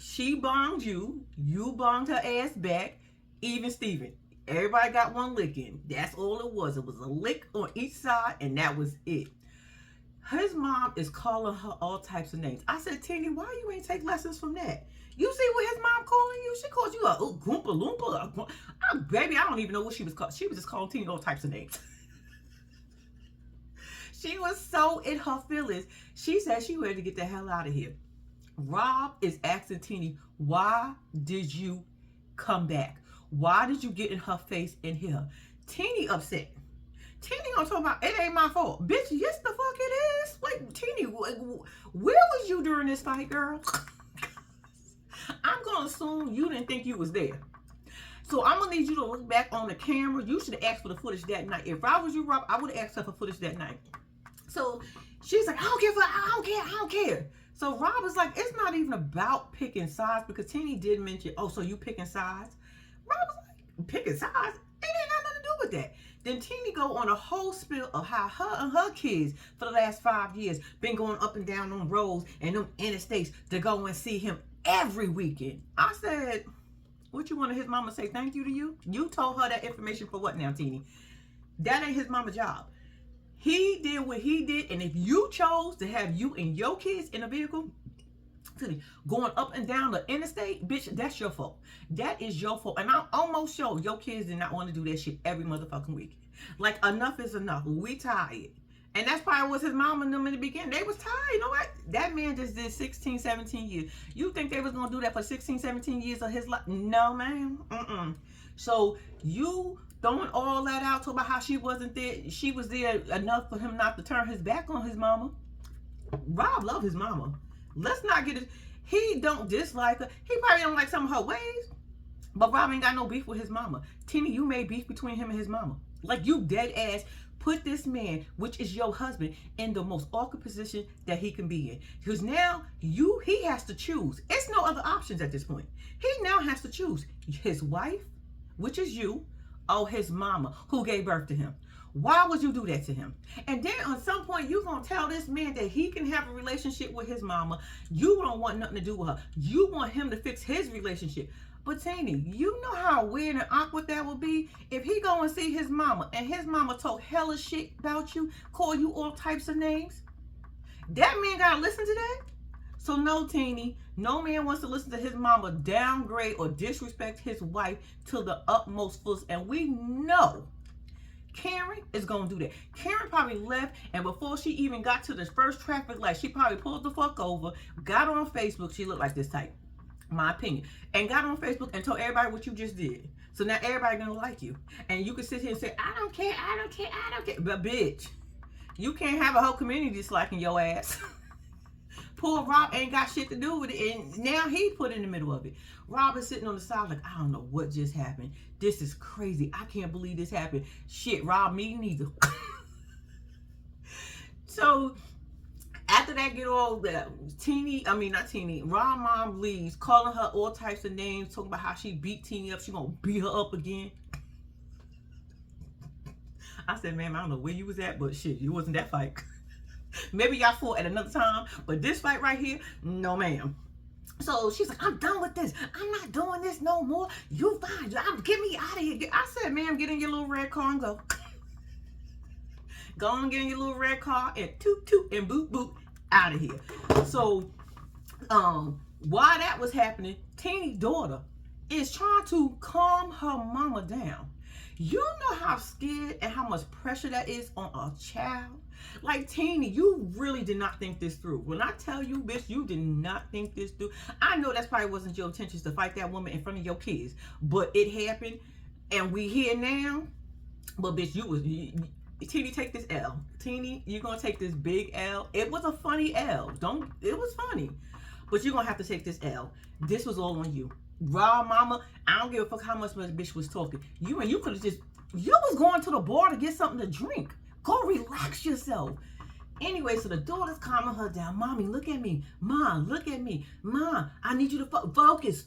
She bonged you. You bonged her ass back. Even Steven. Everybody got one lick in. That's all it was. It was a lick on each side, and that was it. His mom is calling her all types of names. I said, Teeny, why you ain't take lessons from that? You see what his mom calling you? She called you a Goompa Loompa. Baby, I don't even know what she was called. She was just calling Teeny all types of names. She was so in her feelings. She said she ready to get the hell out of here. Rob is asking Teeny, why did you come back? Why did you get in her face and hit her? Teeny upset. Teeny gonna talk about, it ain't my fault. Bitch, yes the fuck it is. Like, Teeny, where was you during this fight, girl? I'm gonna assume you didn't think you was there. So I'm gonna need you to look back on the camera. You should have asked for the footage that night. If I was you, Rob, I would have asked her for footage that night. So she's like, I don't care. So Rob is like, it's not even about picking sides, because Teeny did mention, oh, so you picking sides? Rob was like, picking sides? It ain't got nothing to do with that. Then Teeny go on a whole spiel of how her and her kids for the last 5 years been going up and down on roads and them interstates to go and see him every weekend. I said, what you want his mama say thank you to you? You told her that information for what now, Teeny? That ain't his mama's job. He did what he did, and if you chose to have you and your kids in a vehicle going up and down the interstate, bitch, that's your fault. That is your fault. And I'm almost sure your kids did not want to do that shit every motherfucking week. Like, enough is enough. We tired. And that's probably was his mom and them in the beginning. They was tired. You know what? That man just did 16, 17 years. You think they was going to do that for 16, 17 years of his life? No, ma'am. So you throwing all that out to about how she wasn't there. She was there enough for him not to turn his back on his mama. Rob love his mama. Let's not get it. He don't dislike her. He probably don't like some of her ways. But Rob ain't got no beef with his mama. Teeny, you made beef between him and his mama. Like, you dead ass put this man, which is your husband, in the most awkward position that he can be in. Because now he has to choose. It's no other options at this point. He now has to choose his wife, which is you, or his mama who gave birth to him. Why would you do that to him? And then at some point, you're going to tell this man that he can have a relationship with his mama. You don't want nothing to do with her. You want him to fix his relationship. But Teeny, you know how weird and awkward that would be if he go and see his mama and his mama talk hella shit about you, call you all types of names. That man got to listen to that? So no, Teeny, no man wants to listen to his mama downgrade or disrespect his wife to the utmost fullest. And we know Karen is going to do that. Karen probably left, and before she even got to the first traffic light, she probably pulled the fuck over, got on Facebook, she looked like this type, my opinion, and got on Facebook and told everybody what you just did. So now everybody gonna like you. And you can sit here and say, I don't care. But bitch, you can't have a whole community disliking your ass. Poor Rob ain't got shit to do with it, and now he put in the middle of it. Rob is sitting on the side like, I don't know what just happened. This is crazy. I can't believe this happened. Shit, Rob, me neither. So after that, get all that, Rob mom leaves, calling her all types of names, talking about how she beat Teeny up. She gonna beat her up again. I said, ma'am, I don't know where you was at, but shit, you wasn't that fight. Maybe y'all fought at another time, but this fight right here, no ma'am. So she's like, I'm done with this. I'm not doing this no more. You fine. Get me out of here. I said, ma'am, get in your little red car and go. Go on, get in your little red car and toot toot and boot boot out of here. So while that was happening, Teeny's daughter is trying to calm her mama down. You know how scared and how much pressure that is on a child? Like, Teeny, you really did not think this through. When I tell you, bitch, you did not think this through. I know that's probably wasn't your intentions to fight that woman in front of your kids, but it happened, and we here now. But bitch, Teeny, take this L. Teeny, you're gonna take this big L. It was a funny L. It was funny, but you're gonna have to take this L. This was all on you. Raw mama, I don't give a fuck how much this bitch was talking. You could have you was going to the bar to get something to drink. Go relax yourself. Anyway, so the daughter's calming her down. Mommy, look at me. Mom, look at me. Mom, I need you to focus.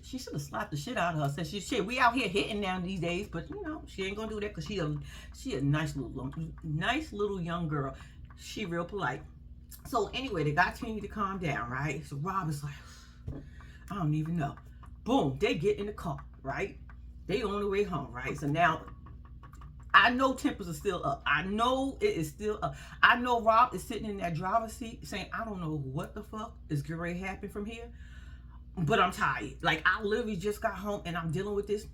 She should have slapped the shit out of her. Said shit, we out here hitting now these days, but you know, she ain't gonna do that because she a nice little young girl. She real polite. So anyway, they got Teeny to calm down, right? So Rob is like, I don't even know. Boom, they get in the car, right? They on the way home, right? So now, I know tempers are still up. I know it is still up. I know Rob is sitting in that driver's seat saying, I don't know what the fuck is getting ready to happen from here, but I'm tired. Like, I literally just got home and I'm dealing with this.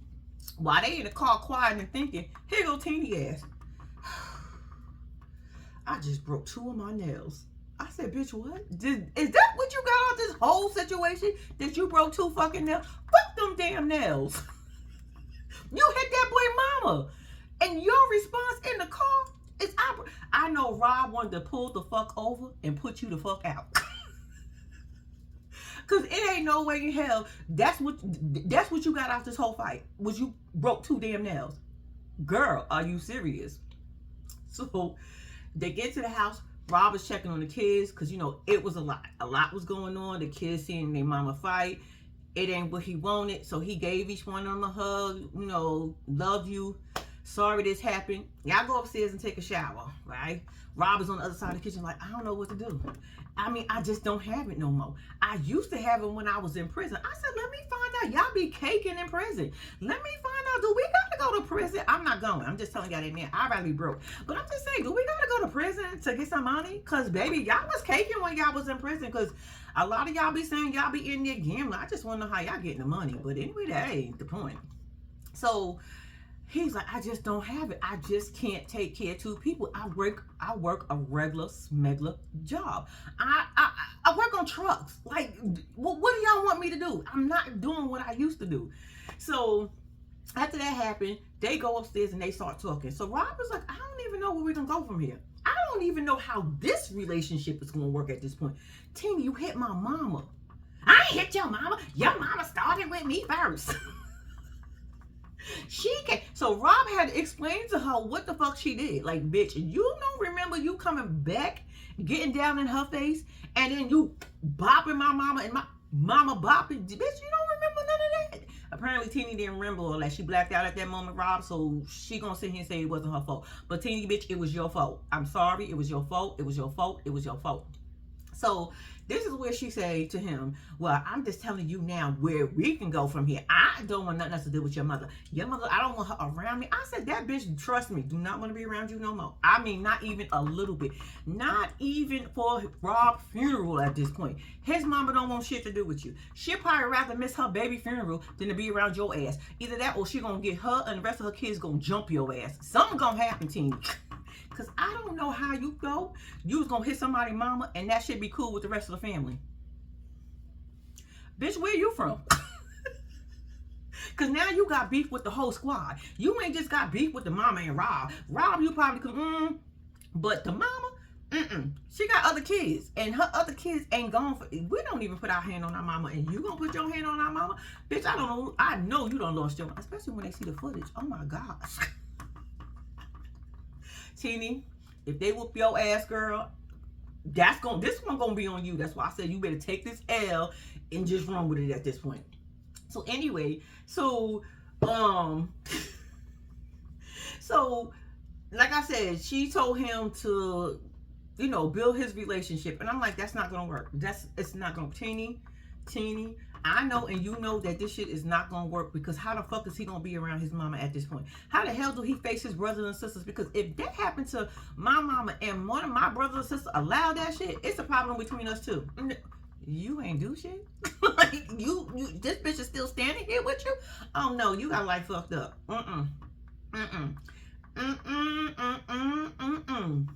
While they in the car quiet and thinking, here go Teeny ass. I just broke 2 of my nails. I said, bitch, what? Is that what you got out of this whole situation? That you broke 2 fucking nails? Fuck them damn nails. You hit that boy mama. And your response in the car is, I know Rob wanted to pull the fuck over and put you the fuck out. Cause it ain't no way in hell that's what you got out this whole fight. Was you broke 2 damn nails. Girl, are you serious? So they get to the house. Rob is checking on the kids because, you know, it was a lot. A lot was going on. The kids seeing their mama fight. It ain't what he wanted. So he gave each one of them a hug. You know, love you. Sorry this happened. Y'all go upstairs and take a shower, right? Rob is on the other side of the kitchen like, I don't know what to do. I mean, I just don't have it no more. I used to have it when I was in prison. I said, let me find out. Y'all be caking in prison. Let me find out, do we got to go to prison? I'm not going. I'm just telling y'all that, man. I'd rather be broke. But I'm just saying, do we got to go to prison to get some money? Because, baby, y'all was caking when y'all was in prison. Because a lot of y'all be saying y'all be in there gambling. I just want to know how y'all getting the money. But anyway, that ain't the point. So he's like, I just don't have it. I just can't take care of 2 people. I work a regular smuggler job. I work on trucks. Like, what do y'all want me to do? I'm not doing what I used to do. So after that happened, they go upstairs and they start talking. So Rob was like, I don't even know where we're gonna go from here. I don't even know how this relationship is gonna work at this point. Teeny, you hit my mama. I ain't hit your mama. Your mama started with me first. She can't. So Rob had to explain to her what the fuck she did. Like, bitch, you don't remember you coming back, getting down in her face, and then you bopping my mama and my mama bopping. Bitch, you don't remember none of that. Apparently, Teeny didn't remember all that. She blacked out at that moment, Rob, so she gonna sit here and say it wasn't her fault. But Teeny, bitch, it was your fault. I'm sorry. It was your fault. It was your fault. It was your fault. So this is where she said to him, well, I'm just telling you now where we can go from here. I don't want nothing else to do with your mother. Your mother, I don't want her around me. I said, that bitch, trust me, do not want to be around you no more. I mean, not even a little bit. Not even for Rob's funeral at this point. His mama don't want shit to do with you. She'd probably rather miss her baby funeral than to be around your ass. Either that or she gonna get her and the rest of her kids gonna jump your ass. Something gonna happen, Teeny. Because I don't know how you go. You was going to hit somebody's mama and that shit be cool with the rest of the family. Bitch, where you from? Because now you got beef with the whole squad. You ain't just got beef with the mama and Rob. Rob, you probably could, but the mama, she got other kids. And her other kids ain't gone for, we don't even put our hand on our mama. And you going to put your hand on our mama? Bitch, I don't know. I know you don't lost your, especially when they see the footage. Oh my gosh. Teeny, if they whoop your ass, girl, this one gonna be on you. That's why I said you better take this L and just run with it at this point. So anyway, so like I said, she told him to, you know, build his relationship, and I'm like, that's not gonna work. It's not gonna. Teeny, I know and you know that this shit is not gonna work, because how the fuck is he gonna be around his mama at this point? How the hell do he face his brothers and sisters? Because if that happened to my mama and one of my brothers and sisters allow that shit, it's a problem between us too. You ain't do shit. Like you this bitch is still standing here with you? Oh no, you got life fucked up.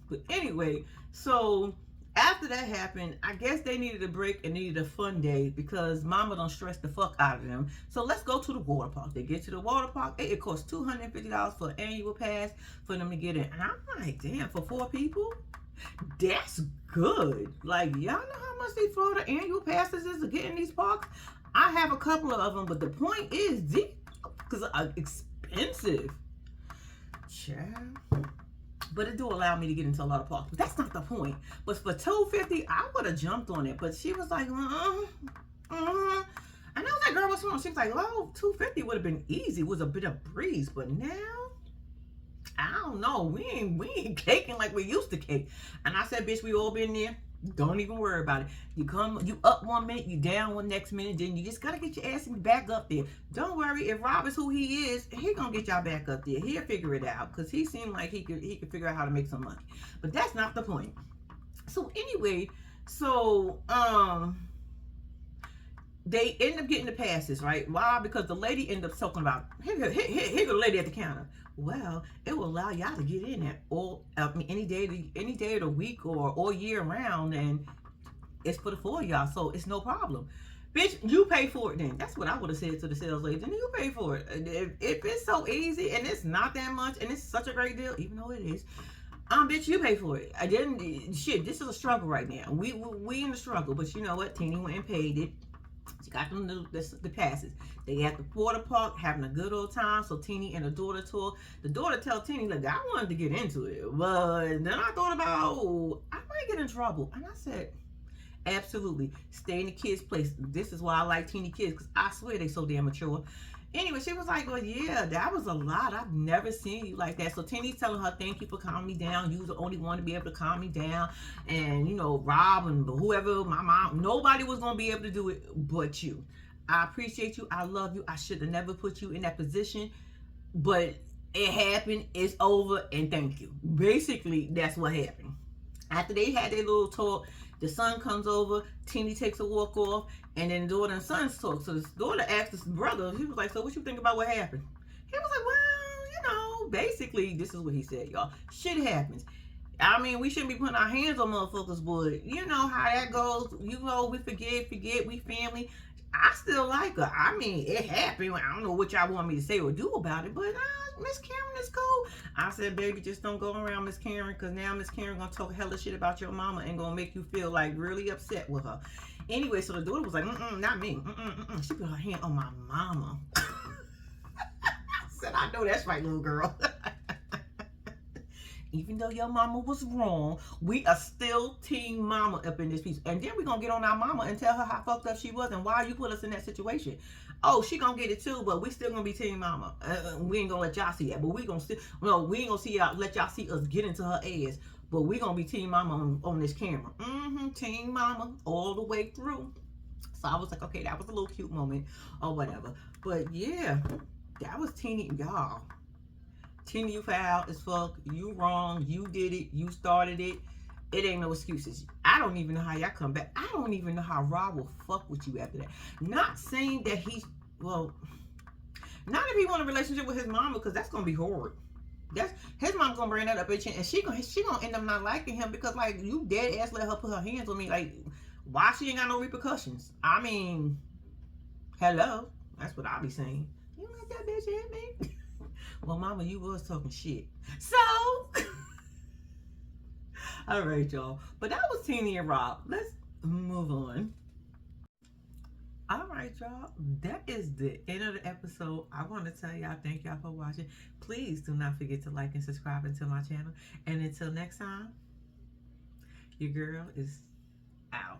But anyway, so after that happened, I guess they needed a break and needed a fun day because mama done stressed the fuck out of them. So let's go to the water park. They get to the water park. It costs $250 for an annual pass for them to get in. And I'm like, damn, for 4 people? That's good. Like, y'all know how much these Florida annual passes is to get in these parks? I have a couple of them, but the point is, because expensive. Child. But it do allow me to get into a lot of parks. But that's not the point. But for $250, I would have jumped on it. But she was like, And I was like, girl, girl, what's wrong? She was like, oh, 250 would have been easy. It was a bit of breeze. But now, I don't know. We ain't caking like we used to cake. And I said, bitch, we all been there. Don't even worry about it. You up one minute, you down one next minute, then you just gotta get your ass back up there. Don't worry, if Rob is who he is, he gonna get y'all back up there. He'll figure it out, cause he seemed like he could figure out how to make some money. But that's not the point. So anyway, so they end up getting the passes, right? Why? Because the lady ended up talking about, here the lady at the counter. Well, it will allow y'all to get in at all, any day of the week or all year round, and it's for the four of y'all, so it's no problem. Bitch, you pay for it then. That's what I would have said to the sales lady. Then you pay for it. If it's so easy and it's not that much and it's such a great deal, even though it is, bitch, you pay for it. I didn't. Shit, this is a struggle right now. We in the struggle, but you know what? Teeny went and paid it. She got them the passes. They at the water park having a good old time. So Teeny and the daughter tour. The daughter tell Teeny, like, I wanted to get into it, but then I thought about, I might get in trouble. And I said, absolutely, stay in the kids' place. This is why I like teeny kids, because I swear they so damn mature. Anyway, she was like, well, yeah, that was a lot. I've never seen you like that. So Teeny's telling her, thank you for calming me down. You was the only one to be able to calm me down. And, you know, Rob and whoever, my mom, nobody was going to be able to do it but you. I appreciate you. I love you. I should have never put you in that position. But it happened. It's over. And thank you. Basically, that's what happened. After they had their little talk, the son comes over, Teeny takes a walk off, and then the daughter and son talk. So the daughter asked his brother, he was like, so what you think about what happened? He was like, well, you know, basically, this is what he said, y'all. Shit happens. I mean, we shouldn't be putting our hands on motherfuckers, but you know how that goes. You know, we forget, we family. I still like her. I mean, it happened. I don't know what y'all want me to say or do about it, but Miss Karen is cool. I said, baby, just don't go around Miss Karen, because now Miss Karen gonna talk hella shit about your mama and gonna make you feel like really upset with her. Anyway, so the daughter was like, not me. She put her hand on my mama. I said, I know that's right, little girl. Even though your mama was wrong, we are still team mama up in this piece. And then we're going to get on our mama and tell her how fucked up she was and why you put us in that situation. Oh, she going to get it too, but we still going to be team mama. We ain't going to let y'all see that. But we going to still, no, we ain't going to see y'all, let y'all see us get into her ass. But we going to be team mama on this camera. Team mama all the way through. So I was like, okay, that was a little cute moment or whatever. But yeah, that was Teeny, y'all. Teeny, you foul as fuck. You wrong. You did it. You started it. It ain't no excuses. I don't even know how y'all come back. I don't even know how Rob will fuck with you after that. Not saying that he's, well, not if he want a relationship with his mama, because that's gonna be horrid. That's his mom gonna bring that up, and she gonna end up not liking him, because like, you dead ass let her put her hands on me. Like, why she ain't got no repercussions? I mean, hello. That's what I'll be saying. You let that bitch hit me. Well, mama, you was talking shit. So, all right, y'all. But that was Teeny and Rob. Let's move on. All right, y'all. That is the end of the episode. I want to tell y'all, thank y'all for watching. Please do not forget to like and subscribe to my channel. And until next time, your girl is out.